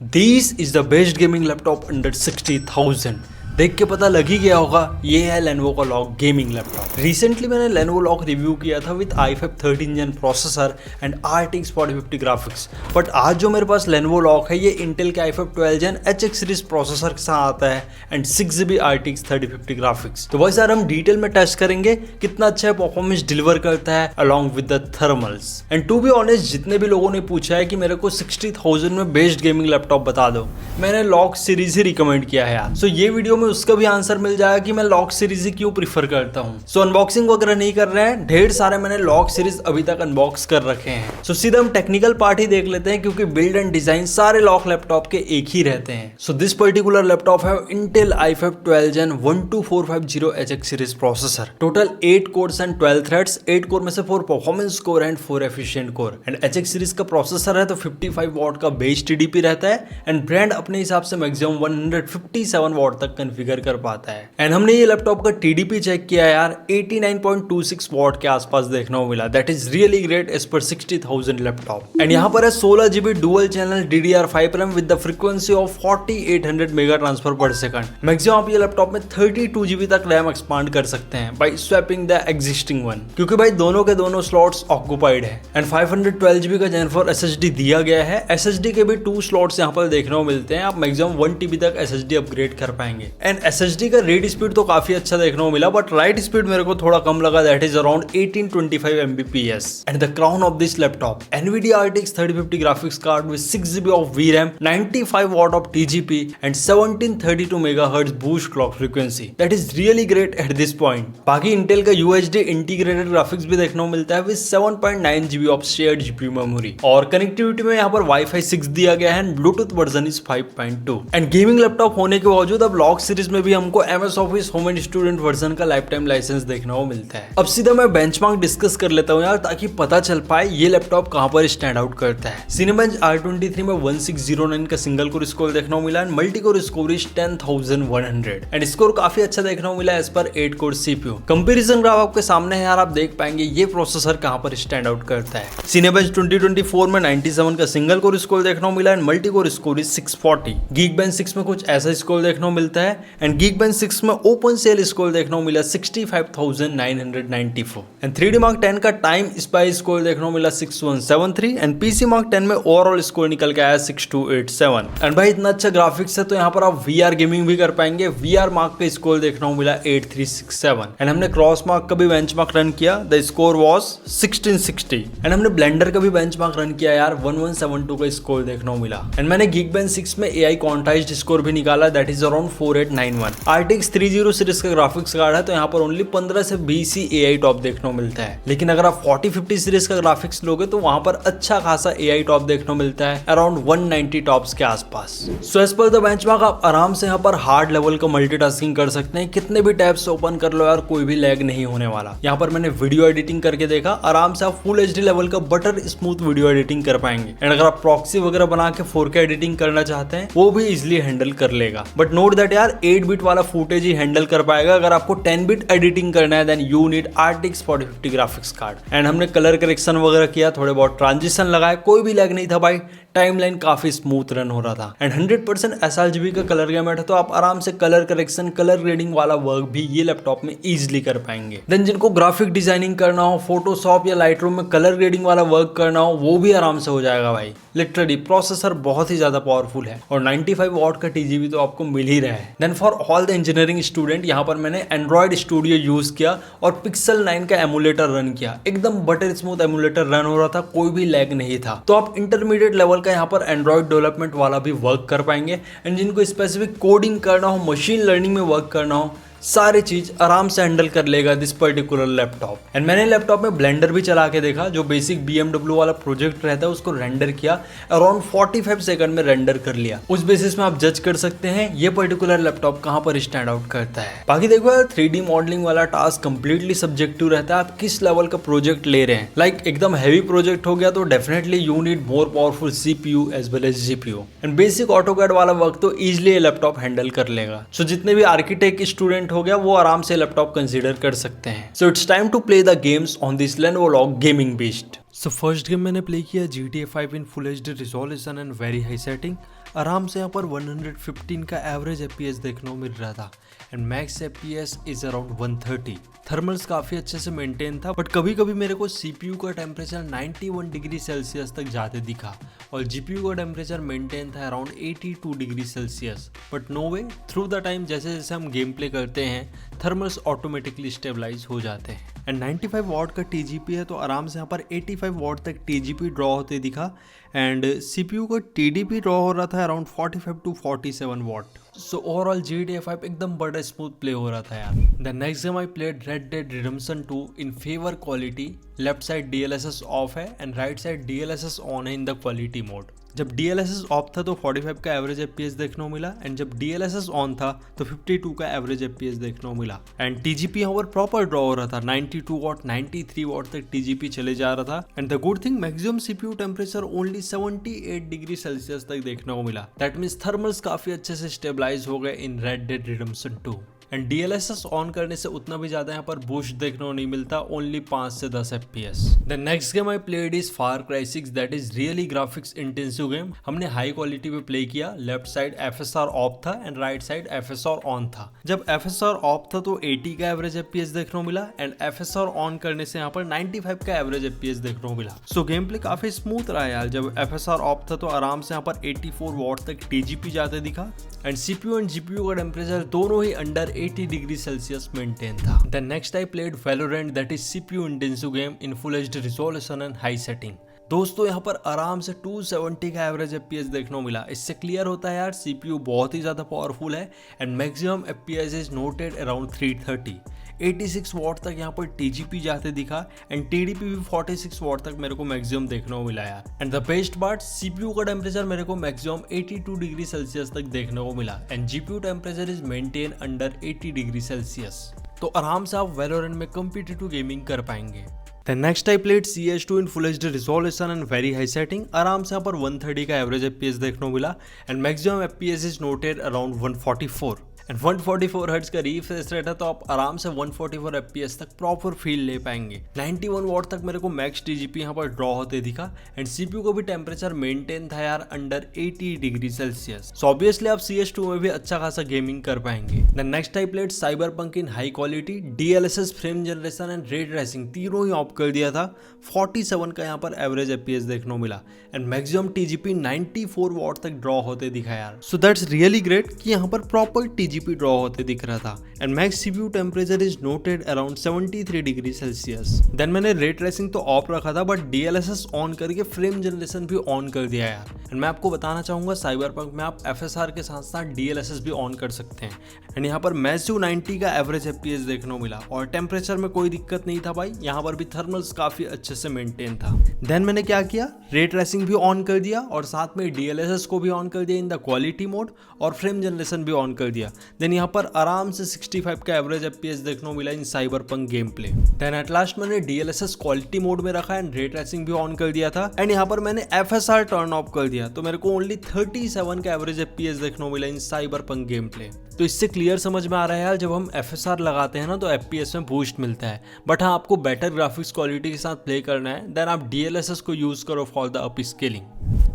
This is the best gaming laptop under 60,000। देख के पता लग ही गया होगा, ये है Lenovo का लॉक गेमिंग लैपटॉप। रिसेंटली मैंने Lenovo लॉक रिव्यू किया था with i5 13 gen processor and RTX 4050 graphics. But आज जो मेरे पास Lenovo लॉक है ये इंटेल के i5 12 जेन HX सीरीज प्रोसेसर के साथ आता है एंड 6GB RTX 3050 ग्राफिक्स। तो वैसे यार हम डिटेल में टेस्ट करेंगे कितना अच्छा परफॉर्मेंस डिलीवर करता है along with the thermals. And to be honest, जितने भी लोगों ने पूछा है कि मेरे को 60,000 में बेस्ट गेमिंग लैपटॉप बता दो, मैंने लॉक सीरीज ही रिकमेंड किया है यार। सो ये वीडियो में उसका भी आंसर मिल जाएगा कि मैं लॉक सीरीज ही क्यों प्रीफर करता हूँ। सो अनबॉक्सिंग वगैरह नहीं कर रहे हैं, ढेर सारे मैंने लॉक सीरीज अभी तक अनबॉक्स कर रखे हैं। सो सीधा हम टेक्निकल पार्ट ही देख लेते हैं, क्योंकि बिल्ड एंड डिजाइन सारे लॉक लैपटॉप के एक ही रहते हैं। सो दिस पर्टिकुलर लैपटॉप है Intel i5 12 gen 12450 HX series processor. Total 8 cores and 12 threads. 8 core में से 4 performance core and 4 efficient core. And HX series का प्रोसेसर है तो 55 वॉट का बेस TDP रहता है एंड ब्रांड अपने हिसाब से मैक्सिमम 157 वॉट तक कॉन्फ़िगर कर पाता है। एंड हमने ये लैपटॉप का TDP चेक किया यार, 89.26 वॉट के आसपास देखने को मिला। That is really great as per 60,000 laptop. And यहाँ पर है 16GB dual channel DDR5 RAM with the frequency of 4800 mega transfer per second. Maximum आप ये लैपटॉप में 32GB तक रैम एक्सपांड कर सकते हैं by swapping the existing one, क्योंकि भाई दोनों के दोनों स्लॉट्स ऑक्युपाइड है। एंड 512GB का Gen 4 SSD दिया गया है। SSD के भी 2 स्लॉट्स यहाँ पर देखने को मिलते हैं। आप मैक्सिमम 1TB तक SSD अपग्रेड कर पाएंगे। एंड SSD का रीड स्पीड तो काफी अच्छा देखने को मिला, बट राइट स्पीड मेरे को थोड़ा कम लगा। That is around 1825 Mbps। And the crown of this laptop, NVIDIA RTX 3050 graphics card with 6GB of VRAM, 95 what of TGP and 1732 MHz boost clock frequency. That is really great at this point. बाकी Intel का UHD integrated graphics भी देखने को मिलता है with 7.9GB of shared GPU memory. और connectivity में यहाँ पर Wi-Fi 6 दिया गया है and Bluetooth version is 5.2। And gaming laptop होने के बावजूद अब लॉक सीरीज में भी हमको MS office home and student version का लाइफ टाइम लाइसेंस देखने को मिलता है। अब सीधा मैं बेंचमार्क डिस्कस कर लेता हूँ यार, ताकि पता चल पाए ये लैपटॉप कहाँ पर स्टैंड आउट करता है। Cinebench R23 में 1609 का सिंगल कोर स्कोर देखने को मिला and multi core score is 10,100 and score काफी अच्छा देखने को मिला as per 8 core CPU। Comparison graph आपके सामने है यार, आप देख पाएंगे ये प्रोसेसर कहाँ पर स्टैंड आउट करता है। Cinebench 2024 में 97 का सिंगल कोर स्कोर देखने को मिला and multi core score is 640। Geekbench 6 में कुछ ऐसा स्कोर देखने को मिलता है एंड Geekbench 6 में ओपन सेल स्कोर देखने को मिला 65,994 एंड 3D Mark 10 का टाइम स्पाई स्कोर देखने को मिला 6173 एंड PC Mark 10 में ओवरऑल स्कोर निकल के आया 6287। एंड भाई इतना अच्छा ग्राफिक्स है तो यहाँ पर आप VR गेमिंग भी कर पाएंगे। VR मार्क का स्कोर देखने को मिला 8367 एंड हमने क्रॉस मार्क का भी बेंचमार्क रन किया, द स्कोर वाज 1660 एंड हमने ब्लेंडर का भी बेंचमार्क रन किया यार, 1172 का स्कोर देखने को मिला। एंड मैंने Geekbench 6 में AI क्वांटाइज्ड स्कोर भी निकाला, that is around 4891। RTX 30 series का ग्राफिक्स कार्ड है तो यहाँ पर ओनली 15 से 20 ही AI टॉप देखने को मिलता है। लेकिन अगर आप 4050 सीरीज का ग्राफिक्स लोगे तो वहां पर अच्छा खासा AI टॉप देखने को मिलता है, अराउंड 190 टॉप्स के आसपास। So as per the benchmark आप आराम से यहाँ पर हार्ड लेवल का मल्टीटास्किंग कर सकते हैं। कितने भी टैब्स ओपन कर लो यार, कोई भी लैग नहीं होने वाला। यहाँ पर मैंने वीडियो एडिटिंग करके देखा, आराम से आप फुल HD लेवल का बटर स्मूथ वीडियो एडिटिंग कर पाएंगे। एंड अगर आप प्रॉक्सी वगैरह बना के 4K एडिटिंग करना चाहते हैं वो भी इजिली हैंडल कर लेगा। बट नोट दैट यार 8 बिट वाला फुटेज ही हैंडल कर पाएगा। अगर आपको 10 बिट एडिटिंग करना है then you need RTX 4050 graphics card. And हमने कलर करेक्शन वगैरह किया, थोड़े बहुत ट्रांजिशन लगाए, कोई भी लैग नहीं था भाई। टाइमलाइन काफी स्मूथ रन हो रहा था एंड 100% sRGB का कलर गैमेट है तो आप आराम से कलर करेक्शन, कलर ग्रेडिंग वाला वर्क भी ये लैपटॉप में इजीली कर पाएंगे। देन जिनको ग्राफिक डिजाइनिंग करना हो, फोटोशॉप या लाइटरूम में कलर ग्रेडिंग वाला वर्क करना हो, वो भी आराम से हो जाएगा भाई। लिटरली प्रोसेसर बहुत ही ज्यादा पावरफुल है और 95 वॉट का TGP तो आपको मिल ही रहा है। Then for all the engineering student यहाँ पर मैंने एंड्रॉइड स्टूडियो यूज किया और Pixel 9 का एमुलेटर रन किया। एकदम बटर स्मूथ एमुलेटर रन हो रहा था, कोई भी लैग नहीं था। तो आप इंटरमीडिएट लेवल का यहाँ पर एंड्रॉइड डेवलपमेंट वाला भी वर्क कर पाएंगे। एंड जिनको स्पेसिफिक कोडिंग करना हो, मशीन लर्निंग में वर्क करना हो, सारी चीज आराम से हैंडल कर लेगा दिस पर्टिकुलर लैपटॉप। एंड मैंने लैपटॉप में ब्लेंडर भी चला के देखा, जो बेसिक BMW वाला प्रोजेक्ट रहता है उसको रेंडर किया, अराउंड 45 सेकंड में रेंडर कर लिया। उस बेसिस में आप जज कर सकते हैं ये पर्टिकुलर लैपटॉप कहां पर स्टैंड आउट करता है। बाकी देखो यार 3D मॉडलिंग वाला टास्क कंप्लीटली सब्जेक्टिव रहता है, आप किस लेवल का प्रोजेक्ट ले रहे हैं। लाइक एकदम हैवी प्रोजेक्ट हो गया तो definitely you need more powerful CPU as well as GPU। And basic AutoCAD वाला वर्क तो इजिली ये लैपटॉप हैंडल कर लेगा। सो जितने भी आर्किटेक्ट स्टूडेंट हो गया वो आराम से लैपटॉप कंसीडर कर सकते हैं। So it's time to play the games on this Lenovo LOQ gaming beast. So first game मैंने प्ले किया GTA 5 in full HD resolution and very high setting आराम से यहाँ पर 115 का एवरेज एफपीएस देखने को मिल रहा था and max FPS is around 130। Thermals काफ़ी अच्छे से मेंटेन था, बट कभी कभी मेरे को सीपीयू का टेम्परेचर 91 डिग्री सेल्सियस तक जाते दिखा और जीपीयू का टेम्परेचर मेंटेन था around 82 degree Celsius. But no way, through the time जैसे जैसे हम गेम प्ले करते हैं थर्मल्स ऑटोमेटिकली स्टेबलाइज हो जाते हैं। एंड 95 वॉट का टीजीपी है तो आराम से यहाँ पर 85 वॉट तक टीजीपी ड्रॉ होते दिखा एंड सीपीयू का टीडीपी ड्रॉ हो रहा था around 45 to 47 watt. So overall GTA 5 एकदम बड़ा स्मूथ प्ले हो रहा था यार। The next game I played red dead redemption 2 in favour quality. Left side DLSS off है and right side DLSS on है इन द क्वालिटी मोड। जब DLSS off था तो 45 का एवरेज एफपीएस देखने को मिला एंड जब DLSS ऑन था तो 52 का एवरेज एफपीएस देखने को मिला एंड टीजीपी यहाँ पर प्रॉपर ड्रॉ हो रहा था। 92 वॉट 93 वॉट तक टीजीपी चले जा रहा था and the good thing maximum CPU temperature only 78 degree Celsius तक देखने को मिला। दैट मीन्स थर्मल्स काफी अच्छे से स्टेबलाइज हो गए in red dead redemption 2 and DLSS on करने से उतना भी ज्यादा यहाँ पर बूस्ट देखने को नहीं मिलता, ओनली 5 से 10 FPS। The next game I played is far cry 6 that is really graphics intensive game. हमने हाई क्वालिटी पे प्ले किया। लेफ्ट साइड FSR ऑफ था and right side FSR on था। जब FSR ऑफ था तो 80 का एवरेज FPS देखने को मिला एंड FSR ऑन करने से यहाँ पर 95 का एवरेज FPS देखने को मिला। सो गेम प्ले काफी स्मूथ रहा यार। जब FSR ऑफ था तो आराम से यहाँ पर 84 वॉट तक टीजीपी जाते दिखा एंड सीपीयू एंड जीपीयू का टेम्परेचर दोनों ही अंडर 80 डिग्री सेल्सियस मेंटेन था। The next I played Valorant that is CPU intensive game in full HD resolution and high setting. दोस्तों यहाँ पर आराम से 270 का एवरेज एफपीएस देखने को मिला। इससे क्लियर होता है यार सीपीयू बहुत ही ज्यादा पावरफुल है and maximum FPS is noted around 330। 86 what तक यहाँ पर टीजीपी जाते दिखा एंड टीडीपी भी 46 वॉट तक मेरे को मैक्सिमम देखने को मिला यार। And the best part, CPU का टेम्परेचर मेरे को मैक्सिमम 82 डिग्री सेल्सियस तक देखने को मिला and GPU temperature is maintain under 80 degree Celsius. तो आराम से आप वैलोरेंट में कॉम्पिटिटिव गेमिंग कर पाएंगे। Then next I played CS2 in full HD resolution and very high setting। आराम से यहाँ पर 130 का एवरेज FPS देखने को मिला and maximum FPS is noted around 144 and 144 hertz का रिफ्रेश रेट है तो आप आराम से 144 FPS तक प्रॉपर फील ले पाएंगे। 91 वॉट तक मेरे को मैक्स टीजीपी यहाँ पर ड्रॉ होते दिखा एंड सीपीयू को भी टेम्परेचर मेंटेन था यार under 80 degree Celsius. So obviously आप CS2 में भी अच्छा खासा गेमिंग कर पाएंगे। The next I played cyberpunk in high quality. DLSS frame generation and ray tracing तीनों ही ऑफ कर दिया था। 47 का यहाँ पर एवरेज FPS देखने को मिला एंड मैक्सिमम टीजीपी 94 वॉट तक ड्रॉ होते दिखा यार। सो दैट्स रियली ग्रेट कि यहाँ पर प्रॉपर टीजीपी ड्रॉ होते दिख रहा था and max CPU temperature is noted around 73 degree Celsius. Then मैंने रे ट्रेसिंग तो ऑफ रखा था बट DLSS ऑन करके फ्रेम जनरेशन भी ऑन कर दिया यार। एंड मैं आपको बताना चाहूंगा साइबरपंक में आप FSR के साथ साथ DLSS भी ऑन कर सकते हैं एंड यहाँ पर मैसिव 90 का एवरेज FPS देखने को मिला और टेम्परेचर में कोई दिक्कत नहीं था भाई। यहाँ पर भी थर्मल्स काफी अच्छे से मेंटेन था। देन मैंने क्या किया, रे ट्रेसिंग भी ऑन कर दिया और साथ में DLSS को भी ऑन कर दिया इन द क्वालिटी मोड और फ्रेम जनरेशन भी ऑन कर दिया। देन यहाँ पर आराम से 65 का एवरेज FPS देखने को मिला in Cyberpunk game play. Then at last मैंने DLSS क्वालिटी मोड में रखा एंड रे ट्रेसिंग भी ऑन कर दिया था एंड यहाँ पर मैंने FSR टर्न ऑफ कर दिया तो मेरे को ओनली 37 का एवरेज FPS देखने को मिला इन साइबरपंक गेम प्ले। तो इससे क्लियर समझ में आ रहा है यार जब हम FSR लगाते हैं ना तो FPS में बूस्ट मिलता है। बट हाँ, आपको बेटर ग्राफिक्स क्वालिटी के साथ प्ले करना है देन आप DLSS को यूज करो for the upscaling.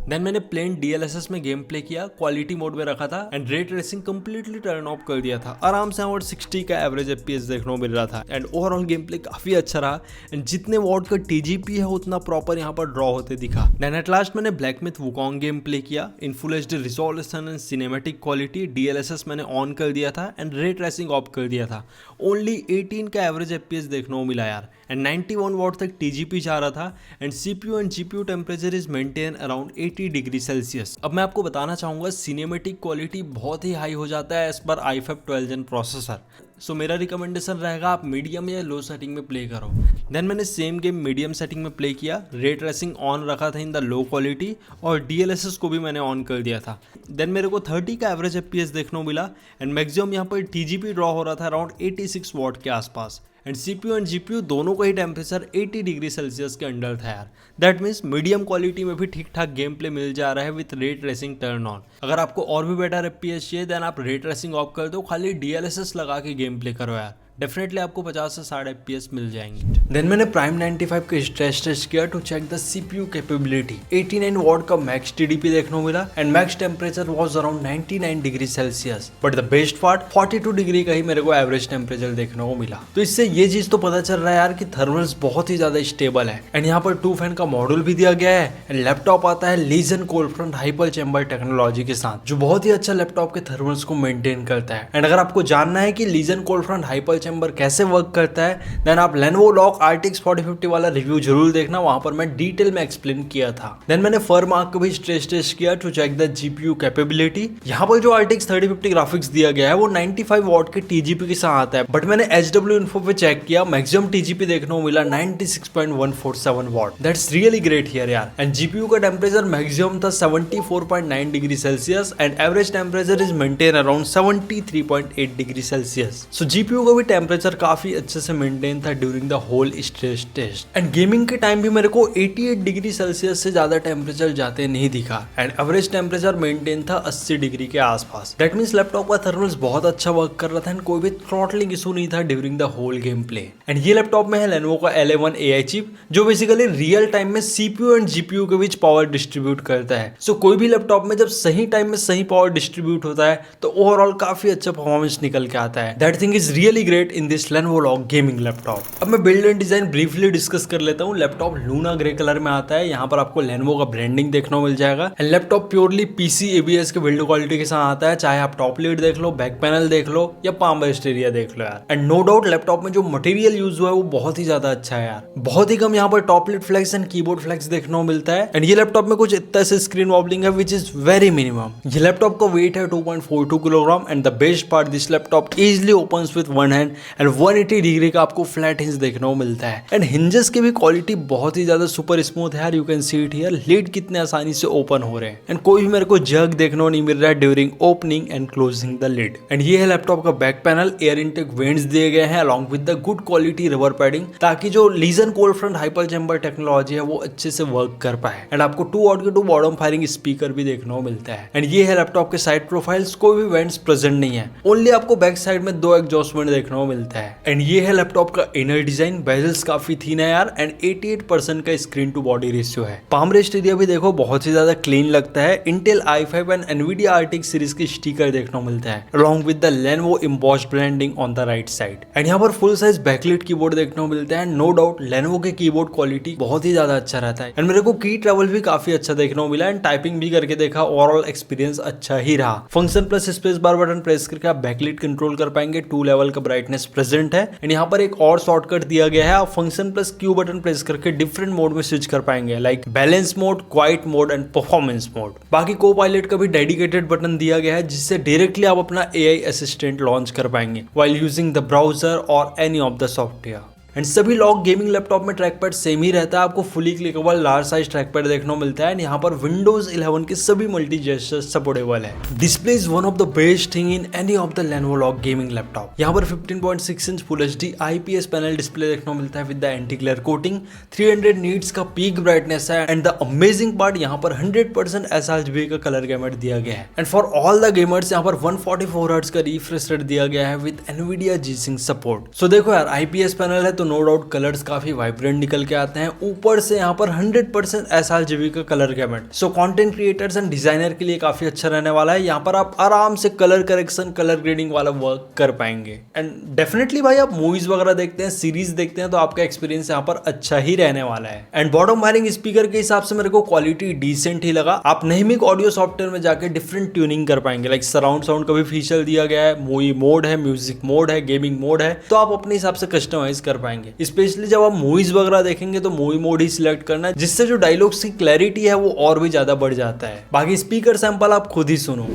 Then मैंने प्लेन DLSS में गेम प्ले किया, क्वालिटी मोड में रखा था and ray tracing completely turn off कर दिया था। आराम से 60 का एवरेज FPS देखने को मिल रहा था एंड ओवरऑल गेम प्ले काफी अच्छा रहा एंड जितने वॉट का TGP है उतना प्रॉपर यहाँ पर ड्रॉ होते दिखा। देन एट लास्ट मैंने black myth Wukong game play किया in full HD resolution and cinematic quality. DLSS मैंने ऑन कर दिया था एंड रे ट्रेसिंग ऑफ कर दिया था। ओनली 18 का एवरेज FPS देखने को मिला यार एंड 91 वॉट तक TGP जा रहा था and CPU and GPU temperature is maintain around 80 degree Celsius. अब मैं आपको बताना चाहूंगा सिनेमैटिक क्वालिटी बहुत ही हाई हो जाता है as per i5 12 Gen processor. सो मेरा रिकमेंडेशन रहेगा आप मीडियम या लो सेटिंग में प्ले करो। देन मैंने सेम गेम मीडियम सेटिंग में प्ले किया, रे ट्रेसिंग ऑन रखा था इन द लो क्वालिटी और DLSS को भी मैंने ऑन कर दिया था। देन मेरे को 30 का एवरेज FPS देखने को मिला एंड मैक्सिमम यहाँ पर TGP ड्रॉ हो रहा था अराउंड 86 वॉट के आसपास एंड CPU एंड GPU दोनों का ही टेम्परेचर 80 डिग्री सेल्सियस के अंडर था यार। दैट मीन्स मीडियम क्वालिटी में भी ठीक ठाक गेम प्ले मिल जा रहा है with ray tracing turn on. अगर आपको और भी बेटर FPS चाहिए देन आप रे ट्रेसिंग ऑफ कर दो, खाली DLSS लगा के गेम प्ले करो यार। डेफिनेटली आपको 50 से 60 FPS मिल जाएंगे। देन मैंने प्राइम 95 का स्ट्रेस टेस्ट किया to check the CPU capability. 89 watt का मैक्स TDP देखने को मिला and max temperature was around 99 degree Celsius, but the best part 42 degree का ही मेरे को एवरेज टेम्परेचर देखने को मिला। तो इससे ये चीज तो पता चल रहा है यार कि थर्मल्स बहुत ही ज्यादा स्टेबल है। एंड यहाँ पर 2 फैन का मॉड्यूल भी दिया गया है एंड लैपटॉप आता है Legion cold front hyper chamber technology के साथ, जो बहुत ही अच्छा लैपटॉप के थर्मल्स को मेंटेन करता है। एंड अगर आपको जानना है कि Legion cold front hyper chamber कैसे वर्क करता है, देन आप Lenovo Log RTX 4050 वाला रिव्यू जरूर देखना, वहां पर मैं डिटेल में एक्सप्लेन किया था। देन मैंने फर्मार्क का भी स्ट्रेस टेस्ट किया to check the GPU capability. यहाँ पर जो RTX 3050 ग्राफिक्स दिया गया है वो 95 वॉट के TGP के साथ आता है, बट मैंने HW Info पे चेक किया, मैक्सिमम TGP देखने को मिला 96.147 watt. That's really great here यार। एंड GPU का टेम्परेचर मैक्सिमम था 74.9 degree Celsius and average temperature is maintain around 73.8 degree Celsius. So GPU का भी टेम्परेचर काफी अच्छे से मेंटेन था during the whole stress test. And gaming के टाइम भी मेरे को 88 डिग्री सेल्सियस से ज्यादा टेम्परेचर जाते नहीं दिखा एंड एवरेज टेम्परेचर मेंटेन था 80 डिग्री के आसपास। दैट मींस लैपटॉप का थर्मल्स बहुत अच्छा वर्क कर रहा था एंड कोई भी थ्रॉटलिंग इशू नहीं था during the whole game play. And ये लैपटॉप में है Lenovo का L11 AI चिप, जो बेसिकली रियल टाइम में CPU एंड GPU के बीच पावर डिस्ट्रीब्यूट करता है। सो कोई भी लैपटॉप में जब सही टाइम में सही पावर डिस्ट्रीब्यूट होता है तो ओवरऑल काफी अच्छा परफॉर्मेंस निकल के आता है। That thing is really great in this Lenovo Log gaming laptop. अब मैं build and design briefly discuss कर लेता हूँ। लैपटॉप लूना ग्रे कलर में आता है, यहाँ पर आपको Lenovo का ब्रांडिंग देखने को मिल जाएगा। And laptop purely PC ABS के बिल्ड क्वालिटी के साथ आता है, चाहे आप टॉप लीड देख लो, बैक पैनल देख लो या पाम रेस्ट एरिया देख लो यार। एंड नो डाउट लैपटॉप में जो मटेरियल यूज हुआ है वो बहुत ही ज्यादा अच्छा है यार। बहुत ही कम यहाँ पर top lid flex and keyboard flex देखने को मिलता है। एंड ये लैपटॉप में कुछ इतना से स्क्रीन वॉबलिंग है विच इज वेरी मिनिमम। ये लैपटॉप का वेट है 2.42 kilogram and the best part this laptop easily opens with one hand and 180 degree का आपको फ्लैट हिंज देखने को मिलता है। एंड हिंजेस की भी क्वालिटी बहुत ही ज्यादा सुपर स्मूथ है यार। You can see it here, lid कितने आसानी से ओपन हो रहे हैं एंड कोई भी मेरे को जग देखने को नहीं मिल रहा है during opening and closing the lid. And ये है लैपटॉप का back panel, air intake vents दिए गए हैं along with the good quality rubber padding, ताकि जो Legion cold front hyper chamber technology है वो अच्छे से वर्क कर पाए। एंड आपको 2 audio two bottom firing speaker भी देखने को मिलता है। एंड ये है लैपटॉप के साइड प्रोफाइल्स, कोई भी वेंट्स प्रेजेंट नहीं है, ओनली आपको बैक साइड में 2 एग्जॉस्ट वेंट देखने को मिलता है। एंड ये है लैपटॉप का इनर डिजाइन, बेजल्स काफी थीन है यार एंड 88% का स्क्रीन टू बॉडी रेशियो है। पाम रेस्ट एरिया भी देखो बहुत ही ज्यादा क्लीन लगता है। Intel i5 and Nvidia RTX series की स्टिकर देखने को मिलता है along with the Lenovo embossed branding on the right side. And यहाँ पर फुल साइज बैकलिट कीबोर्ड देखने को मिलता है। नो डाउट Lenovo के कीबोर्ड क्वालिटी बहुत ही ज्यादा अच्छा रहता है एंड मेरे को की ट्रैवल भी काफी अच्छा देखने को मिला एंड टाइपिंग भी करके देखा, ओवरऑल एक्सपीरियंस अच्छा ही रहा। Function plus space bar button press करके आप बैकलिट कंट्रोल कर पाएंगे, 2 लेवल का ब्राइटनेस प्रेजेंट है। एंड यहाँ पर एक और शॉर्टकट दिया गया है, आप function plus Q button press करके डिफरेंट मोड में स्विच कर पाएंगे, like balance mode, quite mode and performance mode. बाकी को पायलट का भी डेडिकेटेड बटन दिया गया है जिससे डायरेक्टली आप अपना AI असिस्टेंट लॉन्च कर पाएंगे व्हाइल यूजिंग द ब्राउजर और any of the software. And सभी लॉग गेमिंग लैपटॉप में ट्रैक पैड सेम ही रहता है, आपको fully clickable large size track pad देखने को मिलता है एंड यहाँ पर विंडोज 11 के सभी मल्टी जेस्चर्स सपोर्टेबल है। Display is one of the best thing in any of the Lenovo Log gaming laptop. यहाँ पर 15.6 inch full HD IPS panel display देखने को मिलता है with the anti glare coating, 300 nits का पीक ब्राइटनेस है and the amazing part यहाँ पर 100% sRGB का कलर गैमेट दिया गया है। And for all the gamers यहाँ पर 144 हर्ट्ज का रिफ्रेश रेट दिया गया है विद Nvidia G-Sync सपोर्ट। सो देखो यार IPS पैनल है तो नो डाउट कलर्स काफी वाइब्रेंट निकल के आते हैं, ऊपर से यहाँ पर 100% sRGB का colour gamete. So content creators and designer के लिए काफी अच्छा रहने वाला है। यहाँ पर आप आराम से कलर करेक्शन, कलर ग्रेडिंग वाला वर्क कर पाएंगे। एंड डेफिनेटली भाई आप मूवीज वगैरह देखते हैं, सीरीज देखते हैं तो आपका एक्सपीरियंस यहाँ पर अच्छा ही रहने वाला है। एंड बॉटम वायरिंग स्पीकर के हिसाब से मेरे को क्वालिटी डिसेंट ही लगा। आप नहीं ऑडियो सॉफ्टवेयर में जाके डिफरेंट ट्यूनिंग कर पाएंगे, लाइक सराउंड साउंड का भी फीचर दिया गया है, मूवी मोड है, म्यूजिक मोड है, गेमिंग मोड है, तो आप अपने हिसाब से कस्टमाइज कर पाएंगे। स्पेशली जब आप मूवीज वगैरह देखेंगे तो मूवी मोड ही सिलेक्ट करना, जिससे जो डायलॉग्स की क्लैरिटी है वो और भी ज्यादा बढ़ जाता है। बाकी स्पीकर सैंपल आप खुद ही सुनो।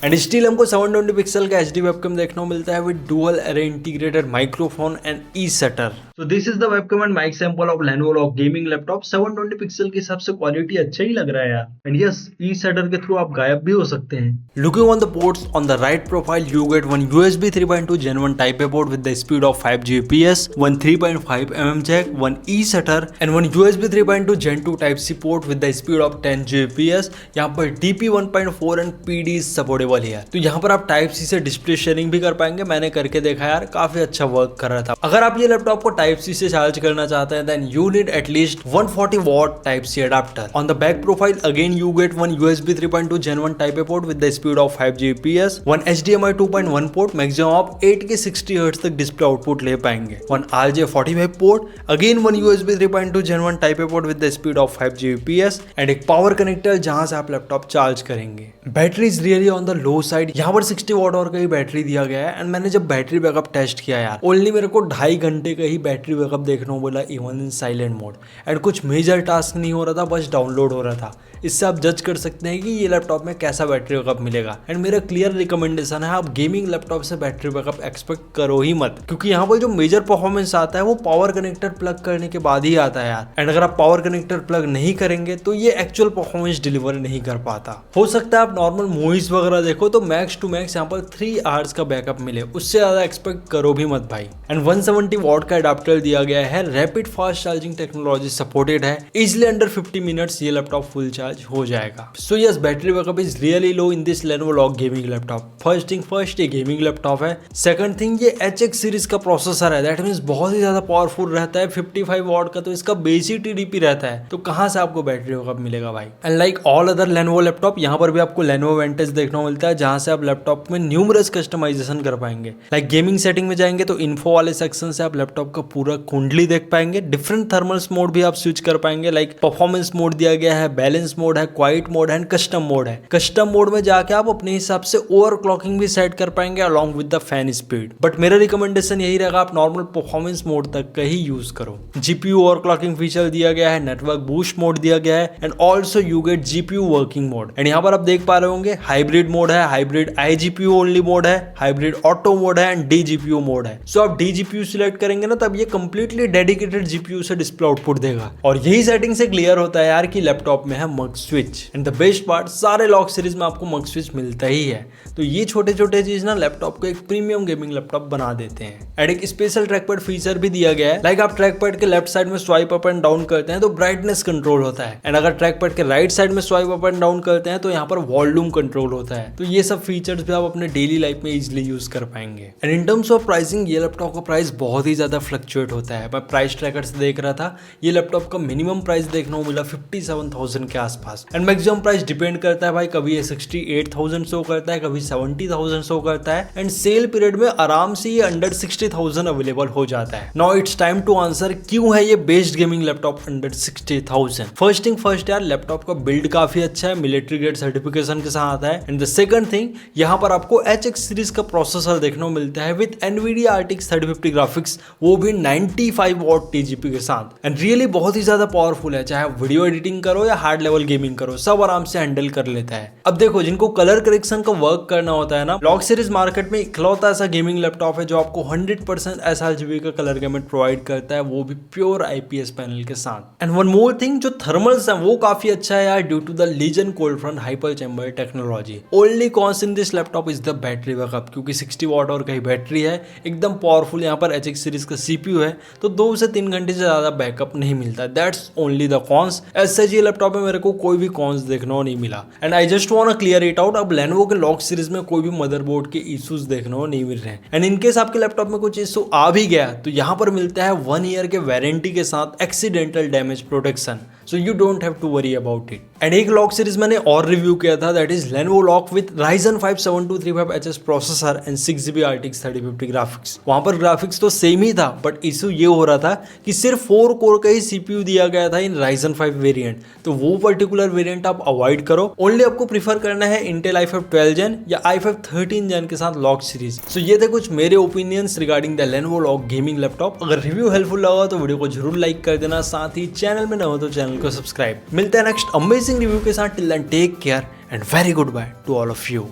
एंड स्टिल हमको 720 पिक्सल का HD वेबकैम देखने को मिलता है with dual array integrated microphone and E shutter. So this is the webcam and mic sample of Lenovo Log gaming laptop। 720 pixel के हिसाब से क्वालिटी अच्छा ही लग रहा है यार। एंड यस, ई शटर के थ्रू आप गायब भी हो सकते हैं। Looking on the ports on the right profile, you get one USB 3.2 Gen 1 Type A port with the speed of 5 Gbps, one 3.5 mm jack, one e shutter and one USB 3.2 Gen 2 Type C port with the speed of 10 Gbps। यहाँ पर DP 1.4 and PD supportable है। तो यहाँ पर आप Type C से display sharing भी कर पाएंगे। मैंने करके देखा यार, काफी अच्छा वर्क कर रहा था। अगर आप ये लैपटॉप को Type C से चार्ज करना चाहते हैं then you need at least 140 watt Type C adapter। On the back profile again you get one USB 3.2 Gen 1 Type A port with the speed of 5 Gbps, one HDMI 2.1 port, maximum आप 8K 60 Hz तक display output ले पाएंगे, one RJ45 port, again one USB 3.2 Gen 1 Type A port with the speed of 5 Gbps and एक power connector जहां से आप laptop charge करेंगे। Battery is really on the low side. यहाँ पर 60 वॉट आवर का ही बैटरी दिया गया है एंड मैंने जब बैटरी बैकअप टेस्ट किया यार, ओनली मेरे को 2.5 घंटे का ही बैटरी बैकअप देखने को बोला, even in silent mode. And कुछ मेजर टास्क नहीं हो रहा था, बस डाउनलोड हो रहा था। इससे आप जज कर सकते हैं कि ये लैपटॉप में कैसा बैटरी बैकअप मिलेगा। एंड मेरा क्लियर रिकमेंडेशन है, आप गेमिंग लैपटॉप से बैटरी बैकअप एक्सपेक्ट करो ही मत, क्योंकि यहाँ पर जो मेजर परफॉर्मेंस आता है वो पावर कनेक्टर प्लग करने के बाद ही आता है यार। एंड अगर आप पावर कनेक्टर प्लग नहीं करेंगे तो ये एक्चुअल परफॉर्मेंस डिलीवर नहीं कर पाता। हो सकता है आप नॉर्मल मूवीज वगैरह देखो तो मैक्स टू मैक्स यहाँ पर 3 आवर्स का बैकअप मिले, उससे ज्यादा एक्सपेक्ट करो भी मत भाई। एंड 170 वॉट का अडाप्टर दिया गया है, rapid fast charging technology supported है, इजिली अंडर 50 मिनट्स ये लैपटॉप फुल चार्ज हो जाएगा। So yes, battery backup is really low in this Lenovo Log gaming laptop. First thing first, ये गेमिंग लैपटॉप है। सेकंड थिंग, ये HX series का processor है, that means बहुत ही ज्यादा पावरफुल रहता है। 55 वॉट का तो इसका बेसिक TDP रहता है, तो कहां से आपको बैटरी बैकअप मिलेगा भाई। And like all other Lenovo laptop, यहाँ पर भी आपको Lenovo Vantage देखने को मिलता है, जहां से आप लैपटॉप में न्यूमरस कस्टमाइजेशन कर पाएंगे। लाइक गेमिंग सेटिंग में जाएंगे तो इन्फो वाले सेक्शन से आप लैपटॉप का पूरा कुंडली देख पाएंगे। डिफरेंट थर्मल्स मोड भी आप स्विच कर पाएंगे, लाइक परफॉर्मेंस मोड दिया गया है, बैलेंस मोड है, क्वाइट मोड है, कस्टम मोड है। कस्टम मोड में जाके आप अपने हिसाब से ओवरक्लॉकिंग भी सेट कर पाएंगे along with the fan speed. But मेरा रिकमेंडेशन यही रहेगा, आप नॉर्मल परफॉर्मेंस मोड तक का ही यूज करो। जीपीयू ओवरक्लॉकिंग फीचर दिया गया है, नेटवर्क बूस्ट मोड दिया गया है and also you get GPU working mode. And यहाँ पर आप देख पा रहे होंगे हाइब्रिड मोड है, हाइब्रिड iGPU ओनली मोड है, हाइब्रिड ऑटो मोड है एंड DGPU मोड है। सो आप DGPU सिलेक्ट करेंगे ना, तब ये कंप्लीटली डेडिकेटेड GPU से डिस्प्ले आउटपुट देगा। और यही सेटिंग से क्लियर होता है यार कि लैपटॉप में है MUX switch. And the best part, सारे लॉग सीरीज में आपको मग स्विच मिलता ही है। तो ये छोटे छोटे चीज ना लैपटॉप को एक प्रीमियम गेमिंग लैपटॉप बना देते हैं। एंड एक स्पेशल ट्रैकपैड फीचर भी दिया गया है, लाइक आप ट्रैकपैड के लेफ्ट साइड में स्वाइप अप एंड डाउन करते हैं तो ब्राइटनेस कंट्रोल होता है, एंड अगर ट्रैकपैड के राइट साइड में स्वाइप अप एंड डाउन करते हैं तो यहाँ पर वॉल्यूम कंट्रोल होता है। तो ये सब फीचर्स भी आप अपने डेली लाइफ में इजिली यूज कर पाएंगे। And in terms of pricing, ये लैपटॉप का प्राइस बहुत ही ज्यादा फ्लक्चुएट होता है। मैं प्राइस ट्रैकर से देख रहा था, ये लैपटॉप का मिनिमम प्राइस देखने को मिला 57,000 के आसपास। एंड मैक्सिमम प्राइस डिपेंड करता है भाई, कभी ये 68,000 शो करता है, कभी 70,000 शो करता है। एंड सेल पीरियड में आराम से ये अंडर 60,000 अवेलेबल हो जाता है। Now it's time to answer, क्यों है ये best gaming laptop under 60,000। First thing first यार, लैपटॉप का बिल्ड काफी अच्छा है, मिलिट्री ग्रेड सर्टिफिकेशन के साथ आता है। एंड द सेकंड थिंग, यहाँ पर आपको HX सीरीज का प्रोसेसर देखने को मिलता है विद NVIDIA RTX 3050 ग्राफिक्स, वो भी 95 वॉट TGP के साथ। एंड रियली बहुत ही ज्यादा पावरफुल है, चाहे आप वीडियो एडिटिंग करो या हार्ड लेवल गेमिंग करो, सब आराम से हैंडल कर लेता है। अब देखो, जिनको कलर करेक्शन का वर्क करना होता है ना, लॉग सीरीज मार्केट में इकलौता ऐसा गेमिंग लैपटॉप है जो आपको 100% sRGB का कलर गैमेट प्रोवाइड करता है, वो भी प्योर IPS पैनल के साथ। एंड वन मोर थिंग, जो थर्मल्स है वो काफी अच्छा है यार, due to the Legion cold front hyper chamber technology. Only cons in this laptop is the battery backup, क्योंकि 60 वॉट आवर का ही बैटरी है, एकदम पावरफुल। यहाँ पर HX सीरीज का CPU है, तो 2 से 3 घंटे से ज्यादा बैकअप नहीं मिलता। That's only the cons. ऐसे ये लैपटॉप में मेरे को कोई भी कॉन्स देखने को नहीं मिला। And I just want to clear it out, अब Lenovo के लॉग सीरीज में कोई भी मदरबोर्ड के इश्यूज देखने को नहीं मिल रहे हैं। एंड इनकेस आपके लैपटॉप में कुछ इशू आ भी गया तो यहाँ पर मिलता है 1 ईयर के वारंटी के साथ accidental damage protection, so you don't have to worry about it. And एक लॉग सीरीज मैंने और रिव्यू किया था, that is Lenovo Log with Ryzen 5 7235HS processor and 6GB RTX 3050 graphics. वहां पर ग्राफिक्स तो सेम ही था, बट इशू ये हो रहा था कि सिर्फ 4 कोर का ही CPU दिया गया था इन Ryzen 5 वेरिएंट, तो वो पर्टिकुलर वेरिएंट आप अवॉइड करो। ओनली आपको प्रीफर करना है Intel i5 12 Gen या i5 13 Gen के साथ लॉग सीरीज। सो ये थे कुछ मेरे opinions regarding the Lenovo Log gaming laptop. अगर रिव्यू हेल्पफुल लगा तो वीडियो को जरूर लाइक कर देना, साथ ही चैनल में न हो तो चैनल को सब्सक्राइब। मिलते हैं नेक्स्ट अमेजिंग रिव्यू के साथ। Till then take care and very goodbye to all of you.